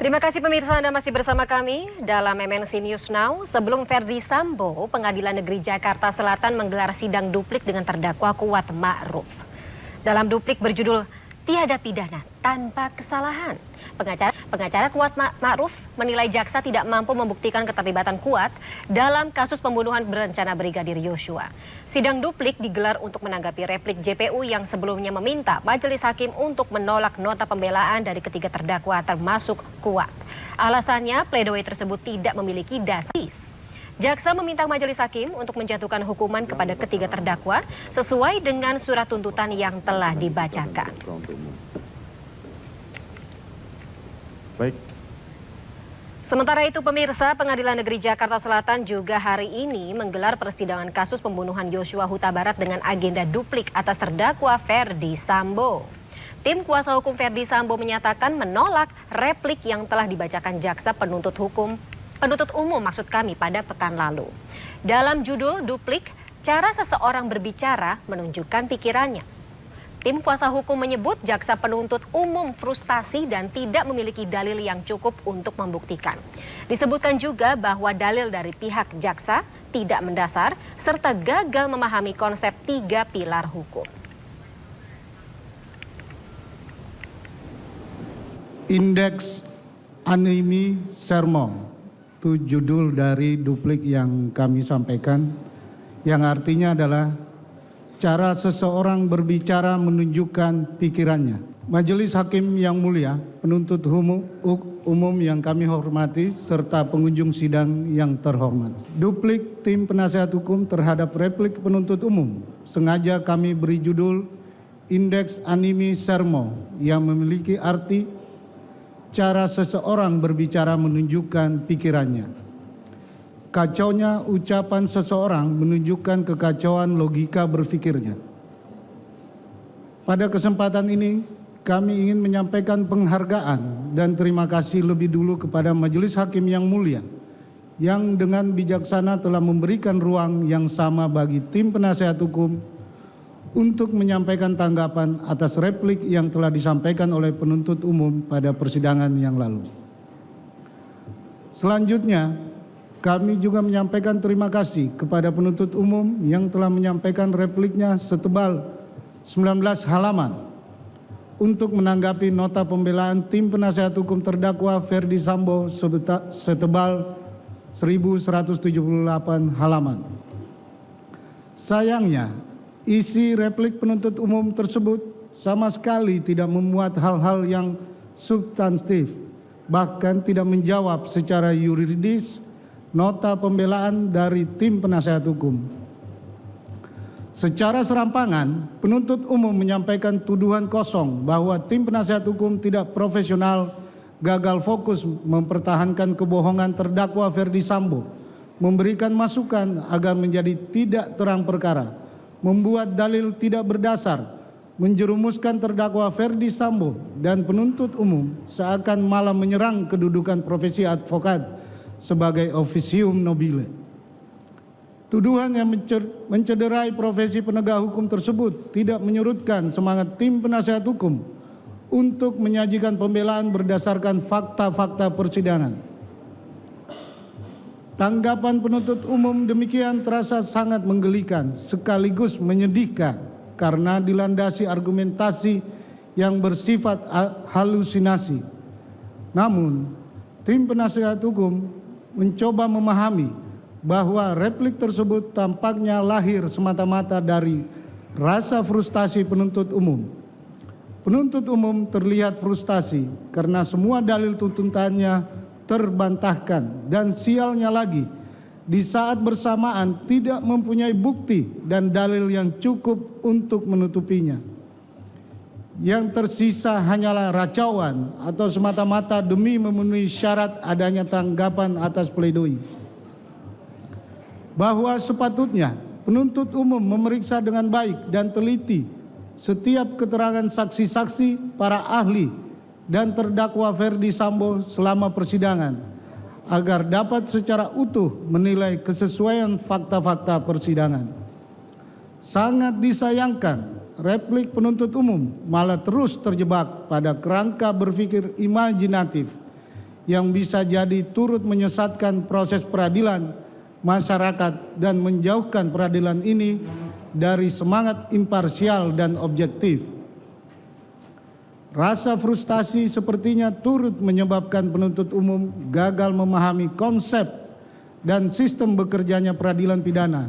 Terima kasih pemirsa, Anda masih bersama kami dalam MNC News Now. Sebelum Ferdy Sambo, Pengadilan Negeri Jakarta Selatan menggelar sidang duplik dengan terdakwa Kuat Ma'ruf. Dalam duplik berjudul Tiada Pidana Tanpa Kesalahan, pengacara Kuat Ma'ruf menilai jaksa tidak mampu membuktikan keterlibatan Kuat dalam kasus pembunuhan berencana Brigadir Yosua. Sidang duplik digelar untuk menanggapi replik JPU yang sebelumnya meminta majelis hakim untuk menolak nota pembelaan dari ketiga terdakwa termasuk Kuat. Alasannya, pledoi tersebut tidak memiliki dasar. Jaksa meminta majelis hakim untuk menjatuhkan hukuman kepada ketiga terdakwa sesuai dengan surat tuntutan yang telah dibacakan. Baik. Sementara itu pemirsa, Pengadilan Negeri Jakarta Selatan juga hari ini menggelar persidangan kasus pembunuhan Yosua Huta Barat dengan agenda duplik atas terdakwa Ferdy Sambo. Tim kuasa hukum Ferdy Sambo menyatakan menolak replik yang telah dibacakan jaksa penuntut umum pada pekan lalu. Dalam judul duplik, cara seseorang berbicara menunjukkan pikirannya. Tim kuasa hukum menyebut jaksa penuntut umum frustasi dan tidak memiliki dalil yang cukup untuk membuktikan. Disebutkan juga bahwa dalil dari pihak jaksa tidak mendasar serta gagal memahami konsep 3 pilar hukum. Indeks Animi Sermo, itu judul dari duplik yang kami sampaikan, yang artinya adalah cara seseorang berbicara menunjukkan pikirannya. Majelis Hakim yang mulia, penuntut umum yang kami hormati, serta pengunjung sidang yang terhormat. Duplik tim penasehat hukum terhadap replik penuntut umum sengaja kami beri judul Indeks Animi Sermo yang memiliki arti cara seseorang berbicara menunjukkan pikirannya. Kacaunya ucapan seseorang menunjukkan kekacauan logika berpikirnya. Pada kesempatan ini, kami ingin menyampaikan penghargaan dan terima kasih lebih dulu kepada Majelis Hakim yang mulia, yang dengan bijaksana telah memberikan ruang yang sama bagi tim penasehat hukum untuk menyampaikan tanggapan atas replik yang telah disampaikan oleh penuntut umum pada persidangan yang lalu. Selanjutnya, kami juga menyampaikan terima kasih kepada penuntut umum yang telah menyampaikan repliknya setebal 19 halaman untuk menanggapi nota pembelaan tim penasehat hukum terdakwa Ferdy Sambo setebal 1178 halaman. Sayangnya, isi replik penuntut umum tersebut sama sekali tidak memuat hal-hal yang substantif, bahkan tidak menjawab secara yuridis nota pembelaan dari tim penasehat hukum. Secara serampangan, penuntut umum menyampaikan tuduhan kosong bahwa tim penasehat hukum tidak profesional, gagal fokus mempertahankan kebohongan terdakwa Ferdy Sambo, memberikan masukan agar menjadi tidak terang perkara, membuat dalil tidak berdasar, menjerumuskan terdakwa Ferdy Sambo dan penuntut umum seakan malah menyerang kedudukan profesi advokat sebagai officium nobile. Tuduhan yang mencederai profesi penegak hukum tersebut tidak menyurutkan semangat tim penasehat hukum untuk menyajikan pembelaan berdasarkan fakta-fakta persidangan. Tanggapan penuntut umum demikian terasa sangat menggelikan sekaligus menyedihkan karena dilandasi argumentasi yang bersifat halusinasi. Namun, tim penasehat hukum mencoba memahami bahwa replik tersebut tampaknya lahir semata-mata dari rasa frustasi penuntut umum. Penuntut umum terlihat frustasi karena semua dalil tuntutannya terbantahkan dan sialnya lagi di saat bersamaan tidak mempunyai bukti dan dalil yang cukup untuk menutupinya. Yang tersisa hanyalah racauan atau semata-mata demi memenuhi syarat adanya tanggapan atas pledoi. Bahwa sepatutnya penuntut umum memeriksa dengan baik dan teliti setiap keterangan saksi-saksi, para ahli, dan terdakwa Ferdy Sambo selama persidangan agar dapat secara utuh menilai kesesuaian fakta-fakta persidangan. Sangat disayangkan replik penuntut umum malah terus terjebak pada kerangka berpikir imajinatif yang bisa jadi turut menyesatkan proses peradilan masyarakat dan menjauhkan peradilan ini dari semangat imparsial dan objektif. Rasa frustasi sepertinya turut menyebabkan penuntut umum gagal memahami konsep dan sistem bekerjanya peradilan pidana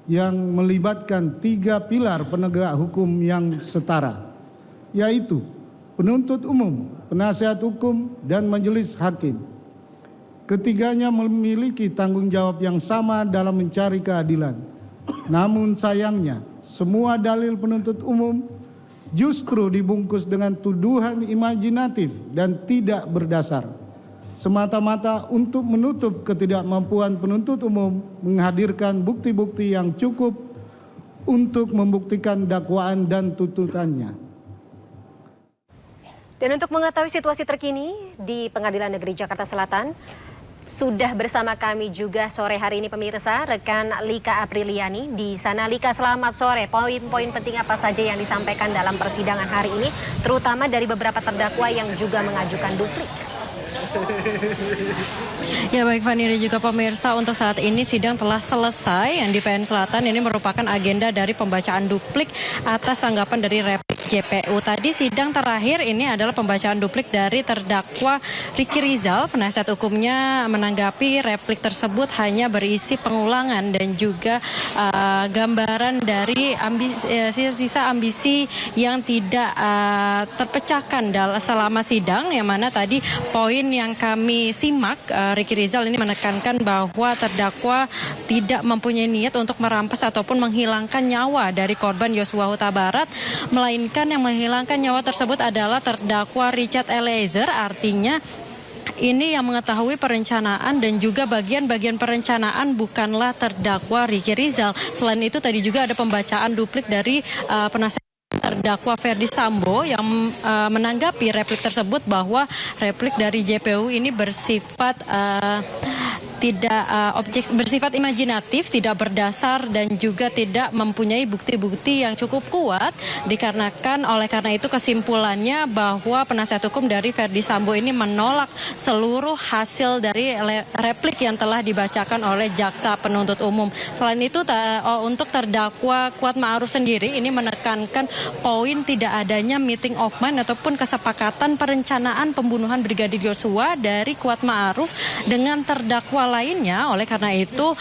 yang melibatkan 3 pilar penegak hukum yang setara, yaitu penuntut umum, penasihat hukum, dan majelis hakim. Ketiganya memiliki tanggung jawab yang sama dalam mencari keadilan. Namun sayangnya, semua dalil penuntut umum justru dibungkus dengan tuduhan imajinatif dan tidak berdasar, semata-mata untuk menutup ketidakmampuan penuntut umum menghadirkan bukti-bukti yang cukup untuk membuktikan dakwaan dan tuntutannya. Dan untuk mengetahui situasi terkini di Pengadilan Negeri Jakarta Selatan, sudah bersama kami juga sore hari ini pemirsa, rekan Lika Apriliani. Di sana Lika, selamat sore. Poin-poin penting apa saja yang disampaikan dalam persidangan hari ini, terutama dari beberapa terdakwa yang juga mengajukan duplik? Ya baik Fani dan juga pemirsa, untuk saat ini sidang telah selesai. Yang di PN Selatan ini merupakan agenda dari pembacaan duplik atas tanggapan dari replik JPU. Tadi sidang terakhir ini adalah pembacaan duplik dari terdakwa Ricky Rizal. Penasihat hukumnya menanggapi replik tersebut hanya berisi pengulangan dan juga gambaran dari sisa ambisi yang tidak terpecahkan selama sidang, yang mana tadi poin yang kami simak, Ricky Rizal ini menekankan bahwa terdakwa tidak mempunyai niat untuk merampas ataupun menghilangkan nyawa dari korban Yosua Huta Barat, melainkan yang menghilangkan nyawa tersebut adalah terdakwa Richard Eliezer. Artinya ini yang mengetahui perencanaan dan juga bagian-bagian perencanaan bukanlah terdakwa Ricky Rizal. Selain itu tadi juga ada pembacaan duplik dari penasihat terdakwa Ferdi Sambo yang menanggapi replik tersebut bahwa replik dari JPU ini bersifat bersifat imajinatif, tidak berdasar dan juga tidak mempunyai bukti-bukti yang cukup kuat, dikarenakan oleh karena itu kesimpulannya bahwa penasihat hukum dari Ferdi Sambo ini menolak seluruh hasil dari replik yang telah dibacakan oleh jaksa penuntut umum. Selain itu untuk terdakwa Kuat Ma'ruf sendiri ini menekankan poin tidak adanya meeting of mind ataupun kesepakatan perencanaan pembunuhan Brigadir Yosua dari Kuat Ma'ruf dengan terdakwa lainnya. Oleh karena itu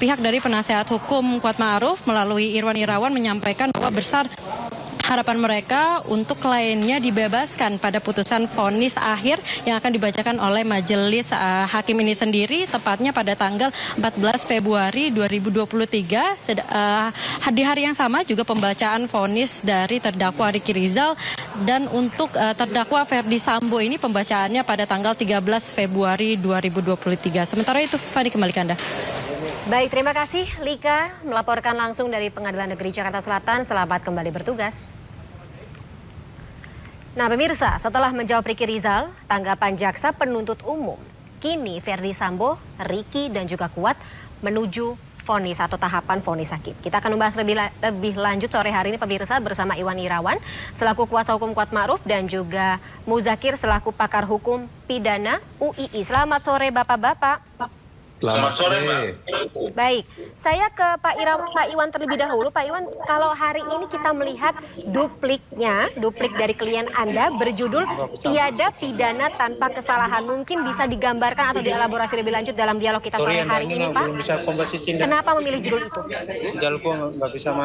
pihak dari penasihat hukum Kuat Ma'ruf melalui Irwan Irawan menyampaikan bahwa besar harapan mereka untuk kliennya dibebaskan pada putusan vonis akhir yang akan dibacakan oleh majelis hakim ini sendiri, tepatnya pada tanggal 14 Februari 2023. Di hari yang sama juga pembacaan vonis dari terdakwa Ricky Rizal, dan untuk terdakwa Ferdi Sambo ini pembacaannya pada tanggal 13 Februari 2023. Sementara itu, Fani, kembali ke Anda. Baik, terima kasih Lika melaporkan langsung dari Pengadilan Negeri Jakarta Selatan. Selamat kembali bertugas. Nah pemirsa, setelah menjawab Ricky Rizal, tanggapan jaksa penuntut umum, kini Ferdi Sambo, Ricky dan juga Kuat menuju vonis atau tahapan vonis hakim. Kita akan membahas lebih lanjut sore hari ini pemirsa bersama Iwan Irawan selaku kuasa hukum Kuat Ma'ruf dan juga Muzakir selaku pakar hukum pidana UII. Selamat sore Bapak-bapak. Selamat sore, Mbak. Baik, saya ke Pak Iwan terlebih dahulu. Pak Iwan, kalau hari ini kita melihat duplik dari klien Anda berjudul Tiada Pidana Tanpa Kesalahan. Mungkin bisa digambarkan atau dielaborasi lebih lanjut dalam dialog kita sore hari ini, Pak. Kenapa memilih judul itu?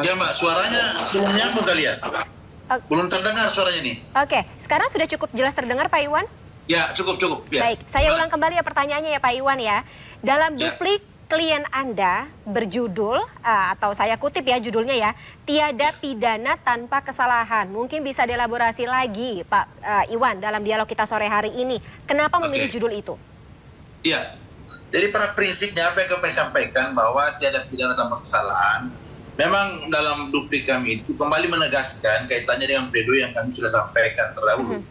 Ya, Mbak, suaranya belum nyambung kali ya? Belum terdengar suaranya nih. Oke, sekarang sudah cukup jelas terdengar, Pak Iwan? Ya, cukup. Ya. Baik, saya ulang kembali ya pertanyaannya ya Pak Iwan ya. Dalam duplik klien Anda berjudul, atau saya kutip ya judulnya ya, Tiada Pidana Tanpa Kesalahan. Mungkin bisa dielaborasi lagi Pak Iwan dalam dialog kita sore hari ini. Kenapa memilih judul itu? Iya, jadi pada prinsipnya apa yang kami sampaikan bahwa tiada pidana tanpa kesalahan. Memang dalam duplik kami itu kembali menegaskan kaitannya dengan pledoi yang kami sudah sampaikan terdahulu.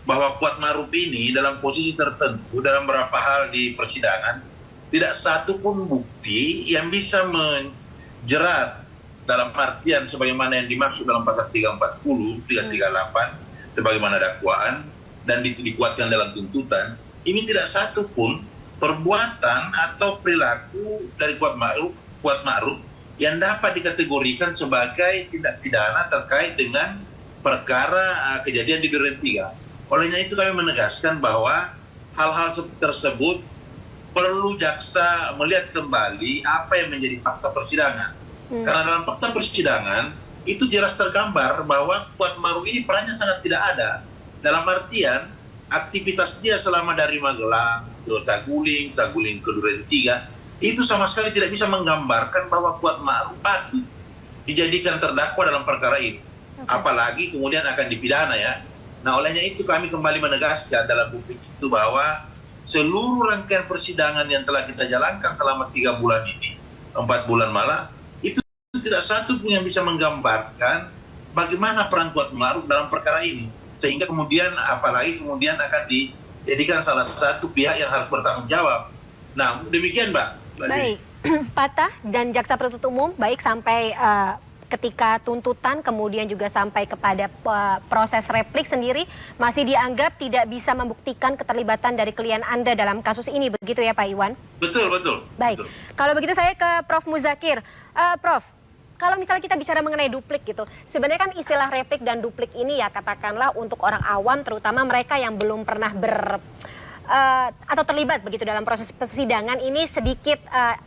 Bahwa Kuat Ma'ruf ini dalam posisi tertentu dalam beberapa hal di persidangan, tidak satu pun bukti yang bisa menjerat dalam artian sebagaimana yang dimaksud dalam pasal 340, 338 sebagaimana dakwaan dan dikuatkan dalam tuntutan, ini tidak satu pun perbuatan atau perilaku dari Kuat Ma'ruf yang dapat dikategorikan sebagai tindak pidana terkait dengan perkara kejadian di Duren 3. Olehnya itu kami menegaskan bahwa hal-hal tersebut perlu jaksa melihat kembali apa yang menjadi fakta persidangan. Karena dalam fakta persidangan itu jelas tergambar bahwa Kuat Ma'ruf ini perannya sangat tidak ada. Dalam artian aktivitas dia selama dari Magelang ke Saguling ke Duren 3 itu sama sekali tidak bisa menggambarkan bahwa Kuat Ma'ruf patut dijadikan terdakwa dalam perkara ini. Apalagi kemudian akan dipidana ya. Nah, olehnya itu kami kembali menegaskan dalam bukti itu bahwa seluruh rangkaian persidangan yang telah kita jalankan selama 3 bulan ini, 4 bulan malah, itu tidak satu pun yang bisa menggambarkan bagaimana peran Kuat Ma'ruf dalam perkara ini. Sehingga kemudian, apalagi kemudian akan dijadikan salah satu pihak yang harus bertanggung jawab. Nah, demikian Mbak. Baik, Patah dan Jaksa Penuntut Umum, baik sampai ketika tuntutan kemudian juga sampai kepada proses replik sendiri masih dianggap tidak bisa membuktikan keterlibatan dari klien Anda dalam kasus ini, begitu ya Pak Iwan? Betul. Baik, betul. Kalau begitu saya ke Prof. Muzakir. Prof, kalau misalnya kita bicara mengenai duplik gitu, sebenarnya kan istilah replik dan duplik ini ya katakanlah untuk orang awam, terutama mereka yang belum pernah atau terlibat begitu dalam proses persidangan ini sedikit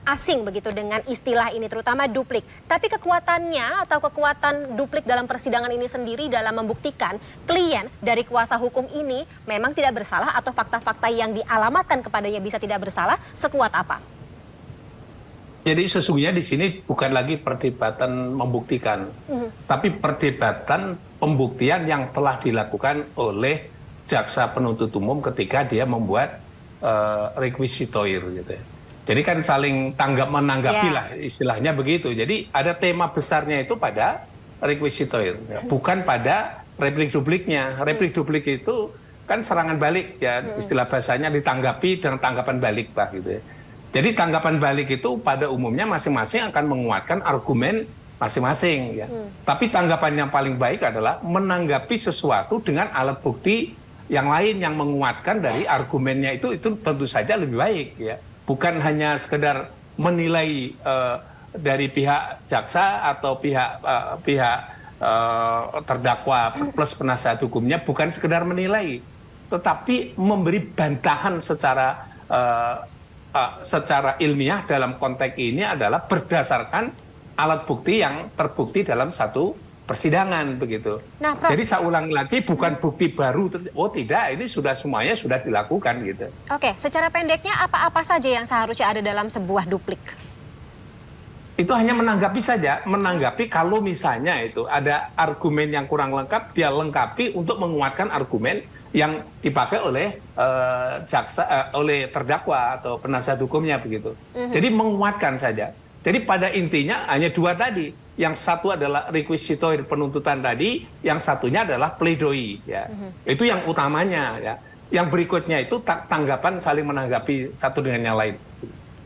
asing begitu dengan istilah ini, terutama duplik. Tapi kekuatannya atau kekuatan duplik dalam persidangan ini sendiri dalam membuktikan klien dari kuasa hukum ini memang tidak bersalah atau fakta-fakta yang dialamatkan kepadanya bisa tidak bersalah, sekuat apa? Jadi sesungguhnya di sini bukan lagi perdebatan membuktikan, tapi perdebatan pembuktian yang telah dilakukan oleh jaksa penuntut umum ketika dia membuat requisitoir gitu ya. Jadi kan saling menanggapi lah istilahnya begitu. Jadi ada tema besarnya itu pada requisitoir, bukan pada replik dupliknya. Replik duplik itu kan serangan balik ya, istilah bahasanya ditanggapi dan tanggapan balik Pak gitu ya. Jadi tanggapan balik itu pada umumnya masing-masing akan menguatkan argumen masing-masing ya. Tapi tanggapan yang paling baik adalah menanggapi sesuatu dengan alat bukti yang lain yang menguatkan dari argumennya itu tentu saja lebih baik ya. Bukan hanya sekedar menilai dari pihak jaksa atau pihak terdakwa plus penasihat hukumnya, bukan sekedar menilai, tetapi memberi bantahan secara ilmiah dalam konteks ini adalah berdasarkan alat bukti yang terbukti dalam satu persidangan begitu. Nah, Prof. Jadi saya ulang lagi, bukan bukti baru. Oh tidak, ini semuanya sudah dilakukan gitu. Oke, secara pendeknya apa-apa saja yang seharusnya ada dalam sebuah duplik? Itu hanya menanggapi saja, menanggapi kalau misalnya itu ada argumen yang kurang lengkap, dia lengkapi untuk menguatkan argumen yang dipakai oleh oleh terdakwa atau penasihat hukumnya begitu. Jadi menguatkan saja. Jadi pada intinya hanya dua tadi. Yang satu adalah requisitoir penuntutan tadi, yang satunya adalah pledoi ya. Itu yang utamanya ya. Yang berikutnya itu tanggapan saling menanggapi satu dengan yang lain.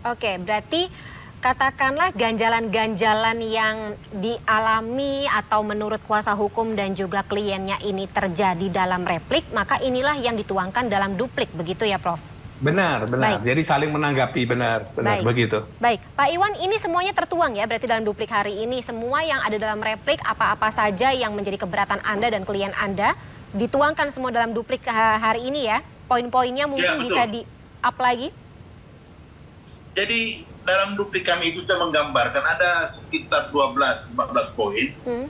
Oke, berarti katakanlah ganjalan-ganjalan yang dialami atau menurut kuasa hukum dan juga kliennya ini terjadi dalam replik, maka inilah yang dituangkan dalam duplik, begitu ya Prof? Benar. Baik. Jadi saling menanggapi, benar Baik. Begitu. Baik, Pak Iwan, ini semuanya tertuang ya berarti dalam duplik hari ini, semua yang ada dalam replik, apa-apa saja yang menjadi keberatan Anda dan klien Anda, dituangkan semua dalam duplik hari ini ya? Poin-poinnya mungkin bisa di-up lagi? Jadi dalam duplik kami itu sudah menggambarkan ada sekitar 12-14 poin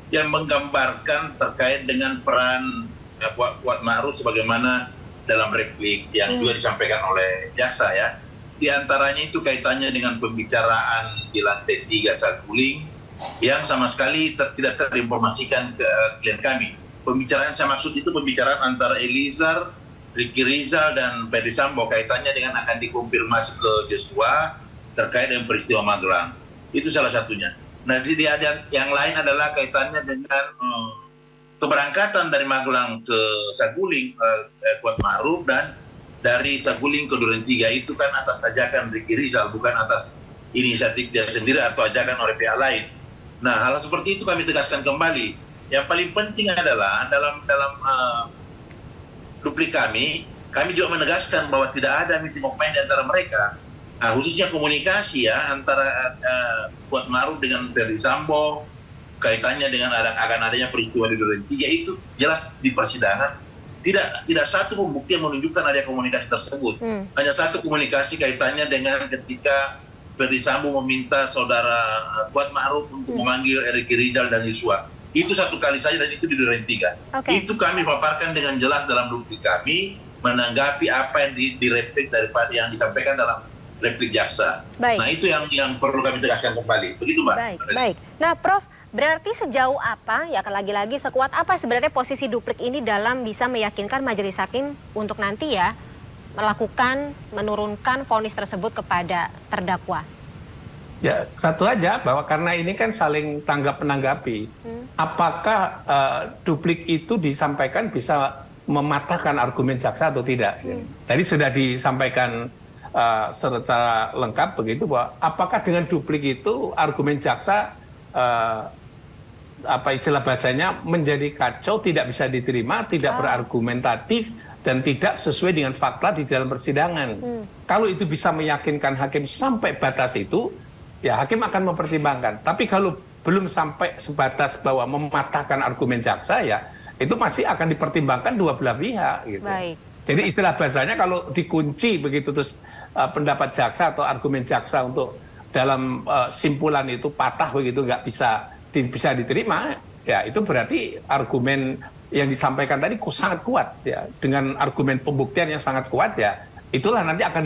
yang menggambarkan terkait dengan peran Kuat Ma'ruf sebagaimana dalam replik yang juga disampaikan oleh jaksa ya. Di antaranya itu kaitannya dengan pembicaraan di lantai 3 Saguling yang sama sekali tidak terinformasikan ke klien kami. Pembicaraan saya maksud itu pembicaraan antara Eliezer, Ricky Rizal dan Ferdy Sambo kaitannya dengan akan dikonfirmasi ke Joshua terkait dengan peristiwa Magelang. Itu salah satunya. Nah, jadi yang lain adalah kaitannya dengan keberangkatan dari Magelang ke Saguling Kuat Ma'ruf dan dari Saguling ke Duren 3 itu kan atas ajakan Ricky Rizal, bukan atas inisiatif dia sendiri atau ajakan oleh pihak lain. Nah, hal seperti itu kami tegaskan kembali. Yang paling penting adalah dalam duplik kami kami juga menegaskan bahwa tidak ada meeting of mind di antara mereka. Nah, khususnya komunikasi ya antara Kuat Ma'ruf dengan Ferdi Sambo, kaitannya dengan akan adanya peristiwa di Duren 3 itu jelas di persidangan tidak satu pembuktian menunjukkan ada komunikasi tersebut. Hanya satu komunikasi kaitannya dengan ketika Ferdi Sambo meminta saudara Kuat Ma'ruf untuk memanggil Ricky Rizal dan Yosua. Itu satu kali saja dan itu di Duren 3. Itu kami paparkan dengan jelas dalam duplik kami, menanggapi apa yang direplik daripada yang disampaikan dalam replik jaksa. Baik. Nah itu yang perlu kami tegaskan kembali. Begitu Mbak. Baik. Nah Prof, berarti sejauh apa, ya lagi-lagi sekuat apa sebenarnya posisi duplik ini dalam bisa meyakinkan majelis hakim untuk nanti ya menurunkan vonis tersebut kepada terdakwa? Ya, satu aja bahwa karena ini kan saling tanggap-menanggapi. Apakah duplik itu disampaikan bisa mematahkan argumen jaksa atau tidak? Tadi sudah disampaikan secara lengkap begitu bahwa apakah dengan duplik itu argumen jaksa apa istilah bahasanya menjadi kacau, tidak bisa diterima, tidak berargumentatif dan tidak sesuai dengan fakta di dalam persidangan. Kalau itu bisa meyakinkan hakim sampai batas itu, ya hakim akan mempertimbangkan. Tapi kalau belum sampai sebatas bahwa mematahkan argumen jaksa, ya itu masih akan dipertimbangkan dua belah pihak. Gitu. Baik. Jadi istilah bahasanya kalau dikunci begitu terus pendapat jaksa atau argumen jaksa untuk dalam simpulan itu patah begitu nggak bisa diterima, ya itu berarti argumen yang disampaikan tadi sangat kuat ya, dengan argumen pembuktian yang sangat kuat ya, itulah nanti akan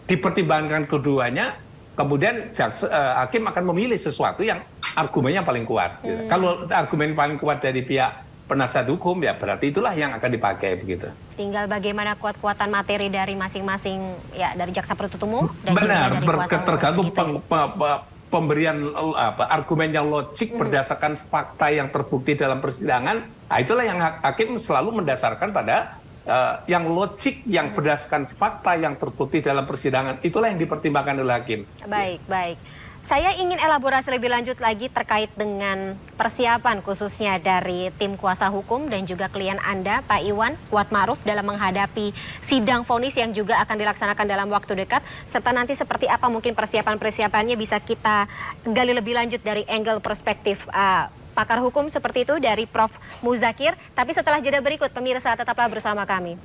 dipertimbangkan keduanya, kemudian hakim akan memilih sesuatu yang argumennya paling kuat. Gitu. Kalau argumen paling kuat dari pihak penasihat hukum ya berarti itulah yang akan dipakai begitu. Tinggal bagaimana kuat-kuatan materi dari masing-masing ya dari jaksa penuntut umum dan benar, juga dari kuasa hukum. Tergantung pemberian argumen yang logik berdasarkan fakta yang terbukti dalam persidangan. Nah, itulah yang hakim selalu mendasarkan pada yang logik yang berdasarkan fakta yang terbukti dalam persidangan. Itulah yang dipertimbangkan oleh hakim. Baik. Saya ingin elaborasi lebih lanjut lagi terkait dengan persiapan khususnya dari tim kuasa hukum dan juga klien Anda, Pak Iwan Kuat Ma'ruf dalam menghadapi sidang vonis yang juga akan dilaksanakan dalam waktu dekat. Serta nanti seperti apa mungkin persiapan-persiapannya bisa kita gali lebih lanjut dari angle perspektif pakar hukum seperti itu dari Prof. Muzakir. Tapi setelah jeda berikut, pemirsa tetaplah bersama kami.